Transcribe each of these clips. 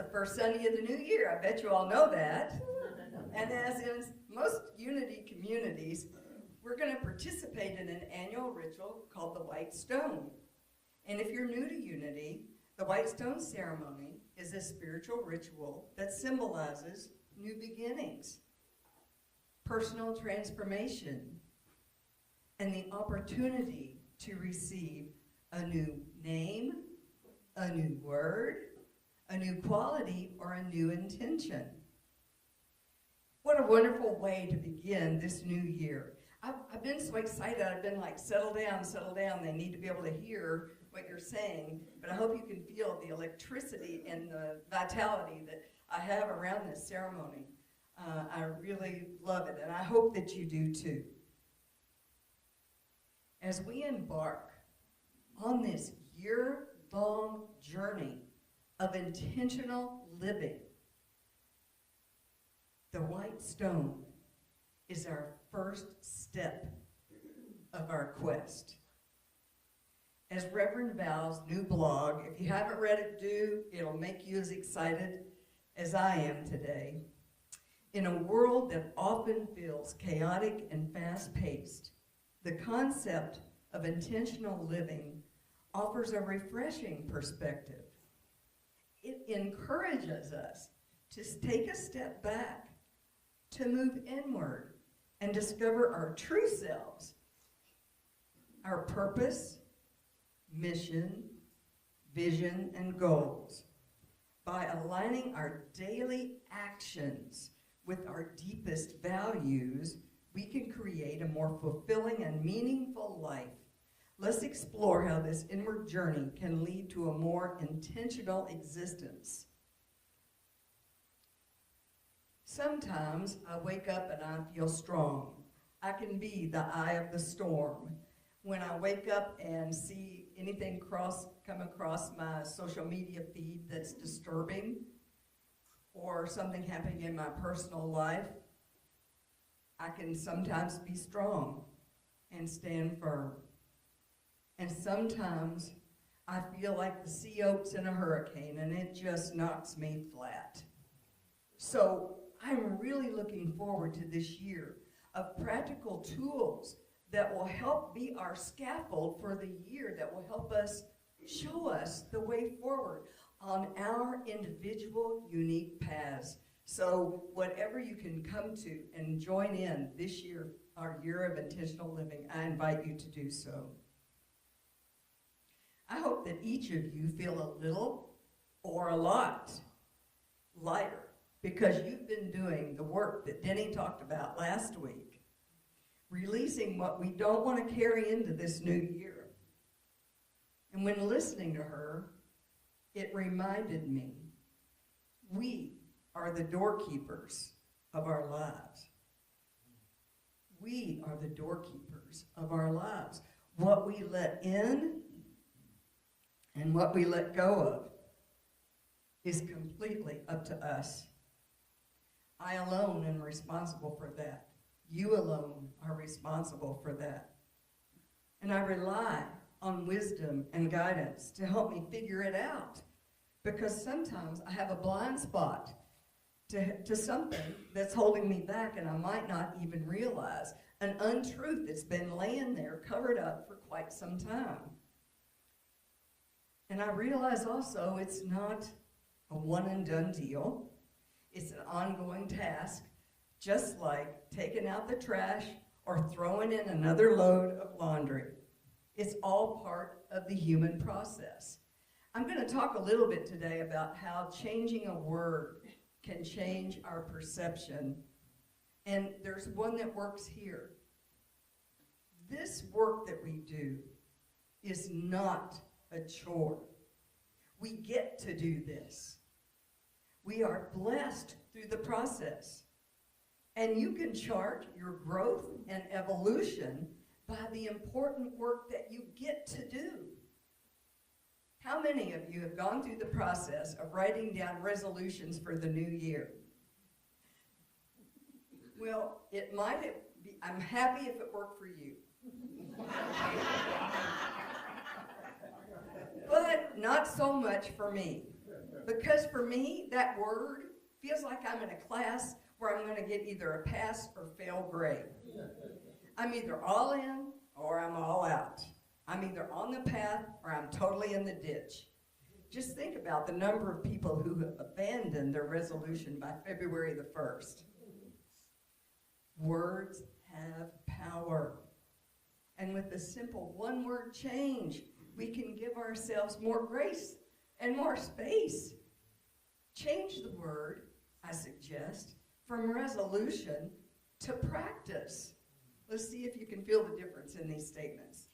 the first Sunday of the new year. I bet you all know that. And as in most Unity communities, we're going to participate in an annual ritual called the White Stone. And if you're new to Unity, the White Stone ceremony is a spiritual ritual that symbolizes new beginnings, personal transformation, and the opportunity to receive a new name, a new word, a new quality, or a new intention. What a wonderful way to begin this new year. I've been so excited. I've been like, settle down, settle down. They need to be able to hear what you're saying, but I hope you can feel the electricity and the vitality that I have around this ceremony. I really love it, and I hope that you do too. As we embark on this year-long journey of intentional living, the White Stone is our first step of our quest. As Reverend Val's new blog, if you haven't read it, do. It'll make you as excited as I am today. In a world that often feels chaotic and fast-paced, the concept of intentional living offers a refreshing perspective. It encourages us to take a step back, to move inward, and discover our true selves, our purpose, mission, vision, and goals. By aligning our daily actions with our deepest values, we can create a more fulfilling and meaningful life. Let's explore how this inward journey can lead to a more intentional existence. Sometimes I wake up and I feel strong. I can be the eye of the storm. When I wake up and see anything come across my social media feed that's disturbing, or something happening in my personal life, I can sometimes be strong and stand firm. And sometimes I feel like the sea oaks in a hurricane and it just knocks me flat. So I'm really looking forward to this year of practical tools that will help be our scaffold for the year, that will help us, show us the way forward on our individual unique paths. So whatever you can come to and join in this year, our year of intentional living, I invite you to do so. I hope that each of you feel a little or a lot lighter because you've been doing the work that Denny talked about last week, releasing what we don't want to carry into this new year. And when listening to her, it reminded me, we are the doorkeepers of our lives. We are the doorkeepers of our lives. What we let in and what we let go of is completely up to us. I alone am responsible for that. You alone are responsible for that. And I rely on wisdom and guidance to help me figure it out, because sometimes I have a blind spot to something that's holding me back, and I might not even realize an untruth that's been laying there covered up for quite some time. And I realize also it's not a one and done deal. It's an ongoing task, just like taking out the trash or throwing in another load of laundry. It's all part of the human process. I'm going to talk a little bit today about how changing a word can change our perception. And there's one that works here. This work that we do is not a chore. We get to do this. We are blessed through the process. And you can chart your growth and evolution by the important work that you get to do. How many of you have gone through the process of writing down resolutions for the new year? Well, it might have been, I'm happy if it worked for you. But not so much for me. Because for me, that word feels like I'm in a class where I'm going to get either a pass or fail grade. I'm either all in or I'm all out. I'm either on the path or I'm totally in the ditch. Just think about the number of people who have abandoned their resolution by February the 1st. Words have power. And with a simple one-word change, we can give ourselves more grace and more space. Change the word, I suggest, from resolution to practice. Let's see if you can feel the difference in these statements.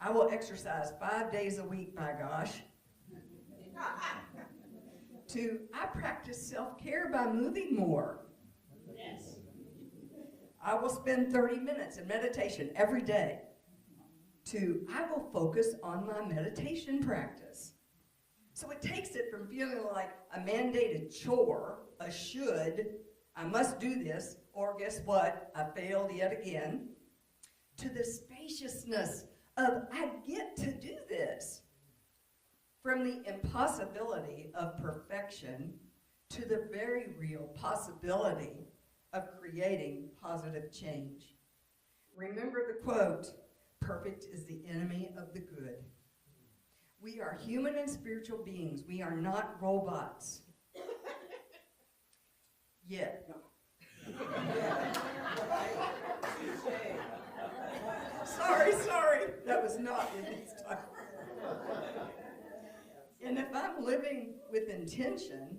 I will exercise 5 days a week, by gosh. To, I practice self-care by moving more. Yes. I will spend 30 minutes in meditation every day. To, I will focus on my meditation practice. So it takes it from feeling like a mandated chore, a should, I must do this, or guess what, I failed yet again, to the spaciousness of I get to do this. From the impossibility of perfection to the very real possibility of creating positive change. Remember the quote, perfect is the enemy of the good. We are human and spiritual beings. We are not robots. Yet. Sorry. That was not in this time. And if I'm living with intention,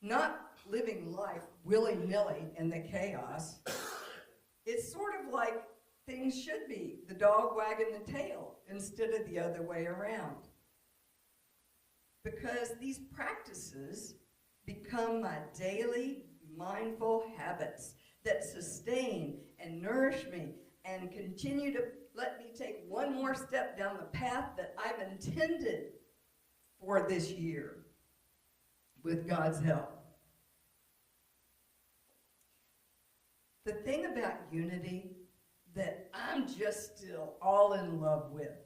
not living life willy-nilly in the chaos, it's sort of like things should be, the dog wagging the tail instead of the other way around. Because these practices become my daily mindful habits that sustain and nourish me and continue to let me take one more step down the path that I've intended for this year with God's help. The thing about unity that I'm just still all in love with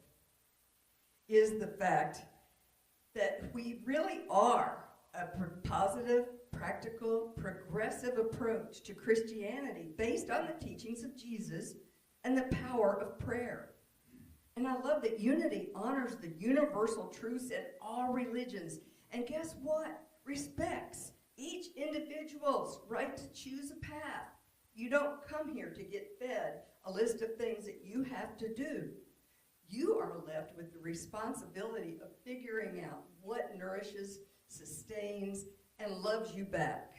is the fact that we really are a positive, practical, progressive approach to Christianity based on the teachings of Jesus and the power of prayer. And I love that unity honors the universal truths in all religions. And guess what? Respects each individual's right to choose a path. You don't come here to get fed a list of things that you have to do. You are left with the responsibility of figuring out what nourishes, sustains, and loves you back.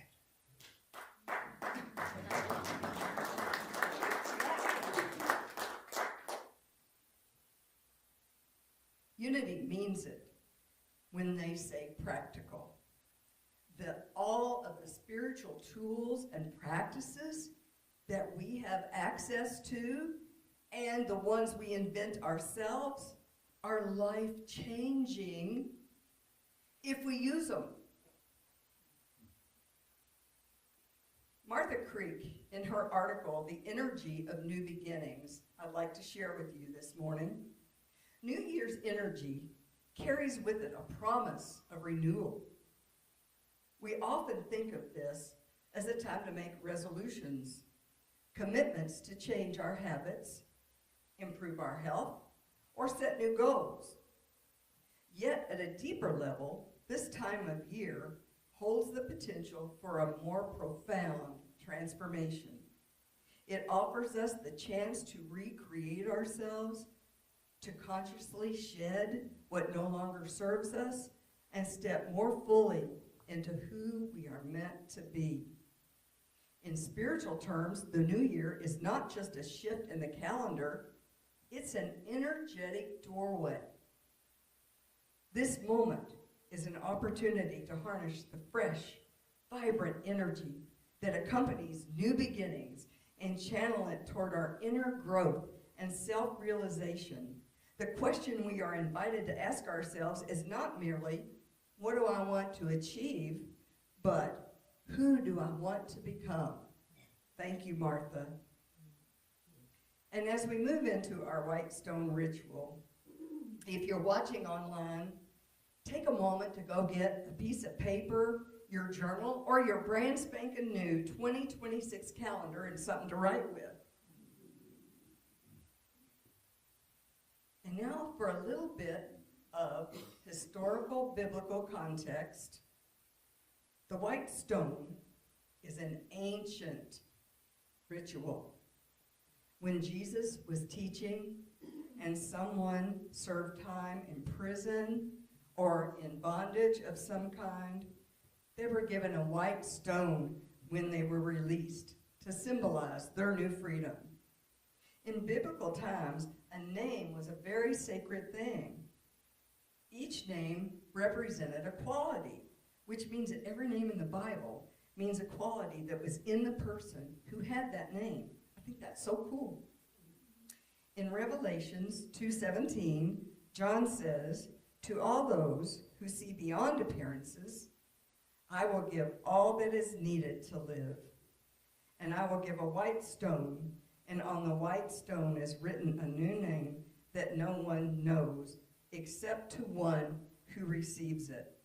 Unity means it when they say practical. That all of the spiritual tools and practices that we have access to and the ones we invent ourselves are life-changing if we use them. Martha Creek, in her article, The Energy of New Beginnings, I'd like to share with you this morning. New Year's energy carries with it a promise of renewal. We often think of this as a time to make resolutions, commitments to change our habits, improve our health, or set new goals. Yet, at a deeper level, this time of year holds the potential for a more profound transformation. It offers us the chance to recreate ourselves, to consciously shed what no longer serves us, and step more fully into who we are meant to be. In spiritual terms, the new year is not just a shift in the calendar, it's an energetic doorway. This moment is an opportunity to harness the fresh, vibrant energy that accompanies new beginnings and channel it toward our inner growth and self-realization. The question we are invited to ask ourselves is not merely, what do I want to achieve, but who do I want to become? Thank you, Martha. And as we move into our white stone ritual, if you're watching online, take a moment to go get a piece of paper, your journal, or your brand spanking new 2026 calendar and something to write with. And now for a little bit of historical biblical context. The white stone is an ancient ritual. When Jesus was teaching and someone served time in prison or in bondage of some kind, they were given a white stone when they were released to symbolize their new freedom. In biblical times, a name was a very sacred thing. Each name represented a quality, which means that every name in the Bible means a quality that was in the person who had that name. I think that's so cool. In Revelations 2:17, John says, "To all those who see beyond appearances, I will give all that is needed to live. And I will give a white stone, and on the white stone is written a new name that no one knows except to one who receives it."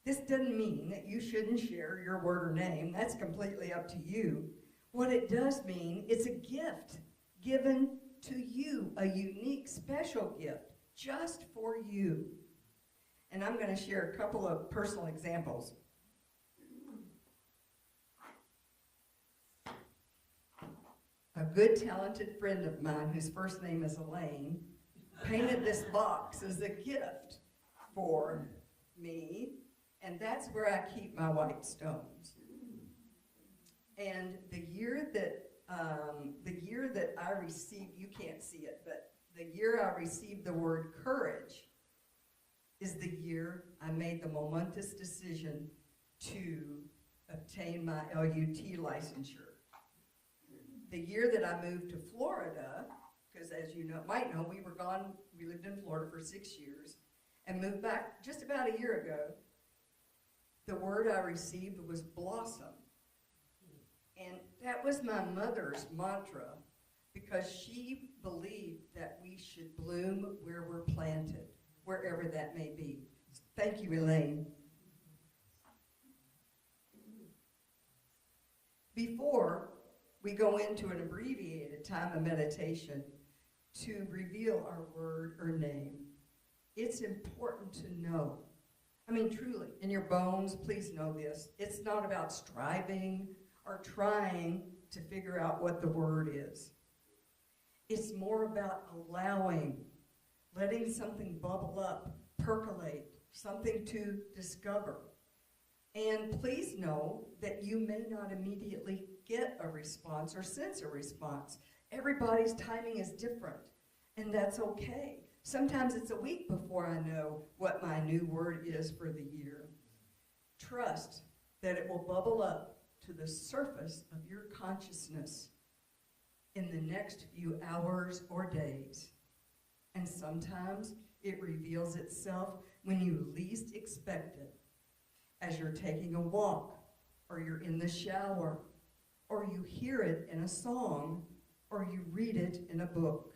This doesn't mean that you shouldn't share your word or name. That's completely up to you. What it does mean, it's a gift given to you, a unique, special gift just for you. And I'm going to share a couple of personal examples. A good, talented friend of mine, whose first name is Elaine, painted this box as a gift for me, and that's where I keep my white stones. And the year that I received, you can't see it, but the year I received the word courage is the year I made the momentous decision to obtain my LUT licensure. The year that I moved to Florida, because as you might know, we lived in Florida for 6 years, and moved back just about a year ago, the word I received was blossom. And that was my mother's mantra, because she believed that we should bloom where we're planted, wherever that may be. Thank you, Elaine. Before we go into an abbreviated time of meditation to reveal our word or name, it's important to know. I mean, truly, in your bones, please know this. It's not about striving or trying to figure out what the word is. It's more about allowing, letting something bubble up, percolate, something to discover. And please know that you may not immediately get a response or sense a response. Everybody's timing is different, and that's okay. Sometimes it's a week before I know what my new word is for the year. Trust that it will bubble up to the surface of your consciousness in the next few hours or days. And sometimes it reveals itself when you least expect it, as you're taking a walk, or you're in the shower, or you hear it in a song, or you read it in a book.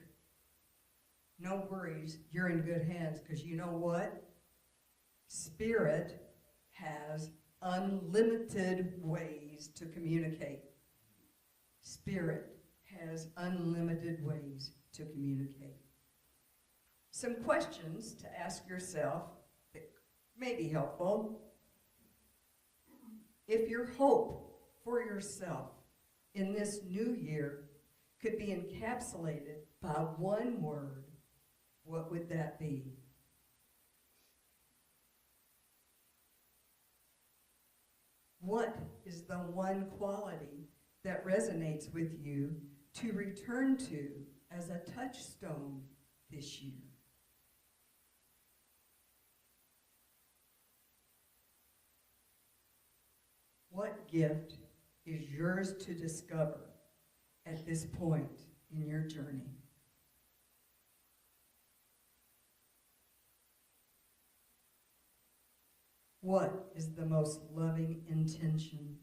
No worries, you're in good hands, because you know what? Spirit has unlimited ways to communicate. Spirit has unlimited ways to communicate. Some questions to ask yourself that may be helpful. If your hope for yourself in this new year could be encapsulated by one word, what would that be? What is the one quality that resonates with you to return to as a touchstone this year? What gift is yours to discover at this point in your journey? What is the most loving intention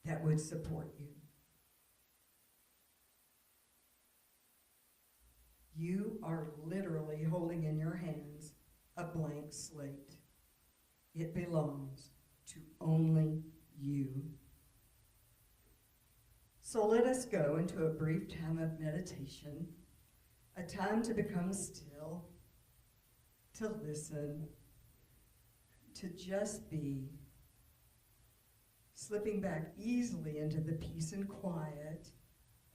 that would support you? You are literally holding in your hands a blank slate. It belongs to only you. So let us go into a brief time of meditation, a time to become still, to listen, to just be, slipping back easily into the peace and quiet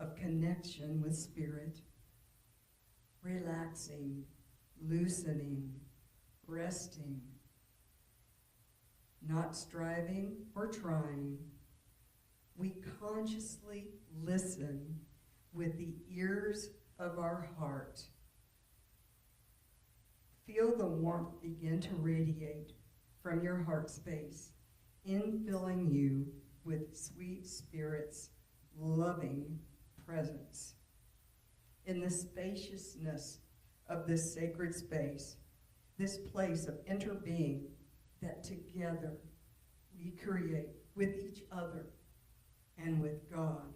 of connection with Spirit, relaxing, loosening, resting, not striving or trying. We consciously listen with the ears of our heart. Feel the warmth begin to radiate from your heart space, infilling you with sweet Spirit's loving presence. In the spaciousness of this sacred space, this place of interbeing that together we create with each other and with God.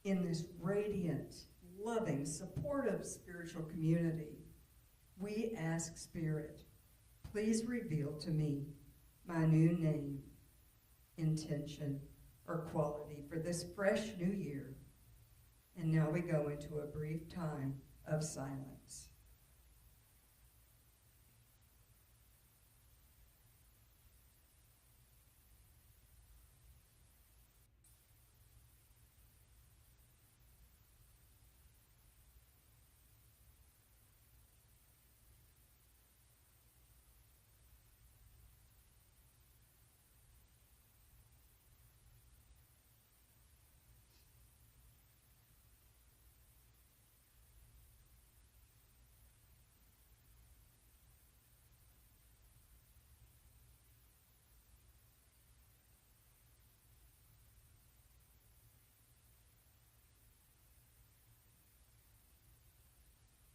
In this radiant, loving, supportive spiritual community, we ask Spirit, please reveal to me my new name, intention, or quality for this fresh new year. And now we go into a brief time of silence.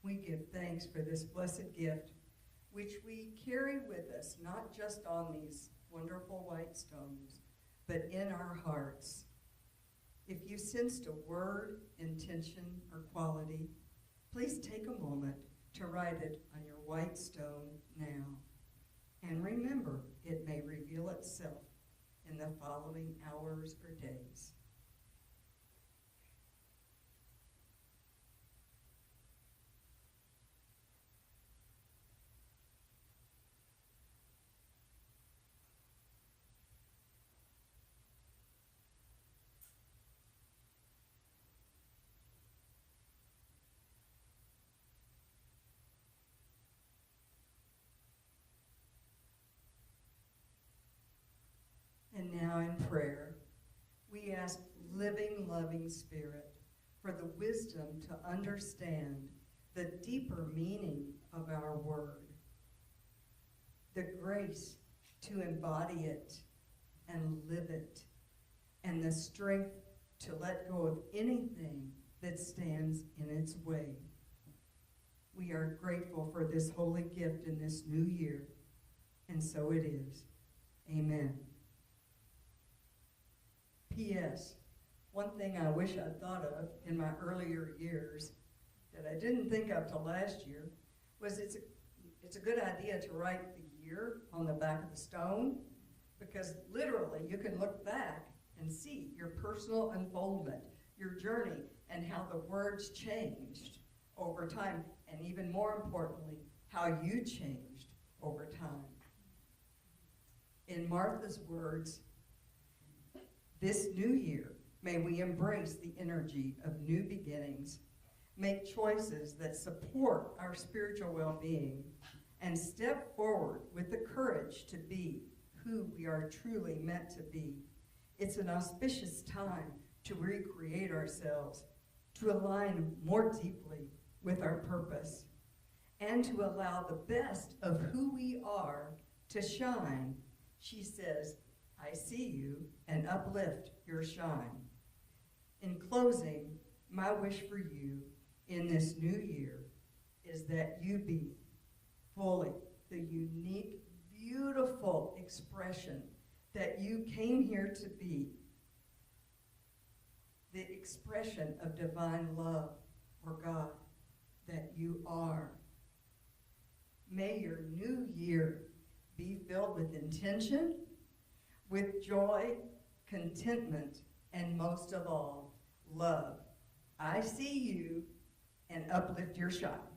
We give thanks for this blessed gift, which we carry with us, not just on these wonderful white stones, but in our hearts. If you sensed a word, intention, or quality, please take a moment to write it on your white stone now. And remember, it may reveal itself in the following hours or days. And now in prayer, we ask living, loving Spirit for the wisdom to understand the deeper meaning of our word, the grace to embody it and live it, and the strength to let go of anything that stands in its way. We are grateful for this holy gift in this new year, and so it is. Amen. P.S. One thing I wish I'd thought of in my earlier years that I didn't think of till last year was it's a good idea to write the year on the back of the stone, because literally you can look back and see your personal unfoldment, your journey, and how the words changed over time, and even more importantly, how you changed over time. In Martha's words, this new year, may we embrace the energy of new beginnings, make choices that support our spiritual well-being, and step forward with the courage to be who we are truly meant to be. It's an auspicious time to recreate ourselves, to align more deeply with our purpose, and to allow the best of who we are to shine. She says, I see you, and uplift your shine. In closing, my wish for you in this new year is that you be fully the unique, beautiful expression that you came here to be, the expression of divine love for God that you are. May your new year be filled with intention, with joy, contentment, and most of all, love. I see you, and uplift your shot.